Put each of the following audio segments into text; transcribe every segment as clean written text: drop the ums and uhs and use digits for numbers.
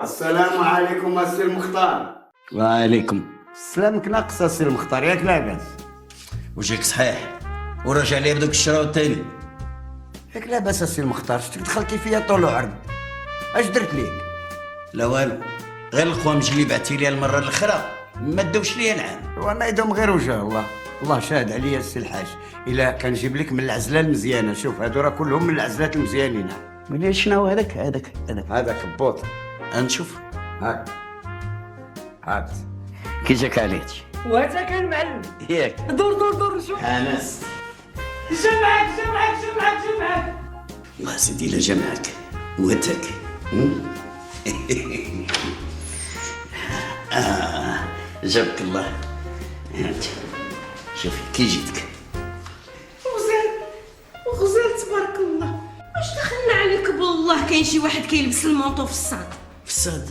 السلام عليكم السي المختار. وعليكم. سلامك ناقص السي المختار، ياك لاباس؟ وجهك صحيح وراجع لي بداك الشراء الثاني. ياك لاباس السي المختار؟ شتك دخلتي فيا طول وعرض، اش درت ليك؟ لا والو، غير الخوامج اللي بعتي لي المره الاخرى ما داوش لي العام. وانا يدوم غير وجه الله، الله شاهد عليا السي الحاج. الا كنجيب لك من العزله المزيانه، شوف هادو راه كلهم من العزلات المزيانين. ملي شنو هذاك هذاك بوط، نشوف هاك هات. كي جاك عليك وهذا كان معلم. ياك دور شوف. انس جمعك. الله سيدي لا جمعك وتك. جابك الله. هات شوفي كي جيتك. وغزال تبارك الله. واش دخلنا عليك بالله؟ كاين شي واحد كيلبس المونطو في الصاد. في الصاد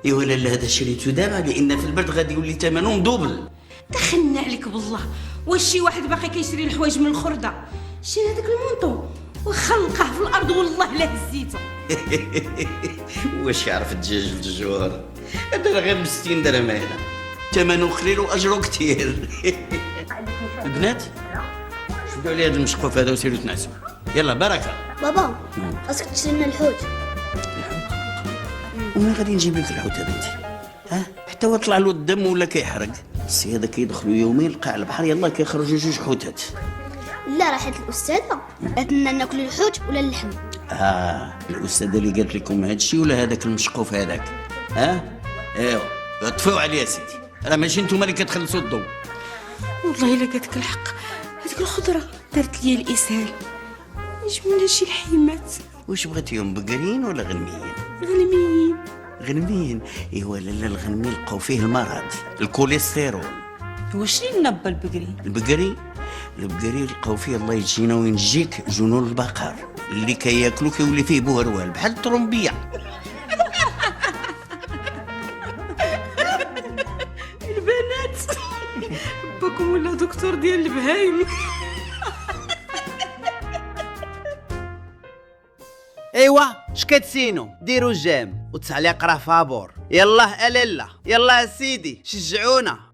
ايوا لالا، هذا شريتو دابا لان في البرد غادي يولي ثمنه مدوبل. دخلنا عليك بالله. واش شي واحد باقي كيشري الحوايج من الخرده؟ شري هذاك المونطو وخلقه في الارض والله لا هزيته. واش يعرف الدجاج في الجوار؟ هذا راه غير ب 60 درهم هنا، ثمنه قليل واجره كثير. البنات شدوا علي هذا المشقوف هذا وسيروا تنعسوا. يلا بركه. بابا خاصك تشري لنا الحوت. ومن غادي نجيب لك الحوت هذا انت؟ ها حتى هو طلع له الدم ولا كيحرق. السي هذا كيدخلوا يومين لقاع البحر يلا كيخرجوا جوج حوتات. لا راحت الاستاذه قالت لنا ناكل الحوت ولا اللحم. الاستاذه اللي قالت لكم هذا الشيء ولا هذاك المشقوف هذاك؟ ايوا طفوا عليه سيدي، راه ماشي نتوما اللي كتخلصوا الضوء. والله الا قالت لك الحق، هذيك الخضره دارت لي الاسهال. جبنا شي لحيمات. واش بغيتيهم بقرين ولا غنميين؟ غنميين. غنميين ايوا لالا، الغنمي لقاو فيه المرض الكوليسترول. واش لينا با البقري؟ البقري لقاو فيه الله يجينا وينجيك جنون البقر اللي كياكلو كيولي فيه بهروال بحال الطرومبيه. البنات باكم ولا دكتور ديال البهايم. ايوا اش كتسينو؟ ديروا جيم وتعليق راه فابور. يلا الالا، يلا سيدي شجعونا.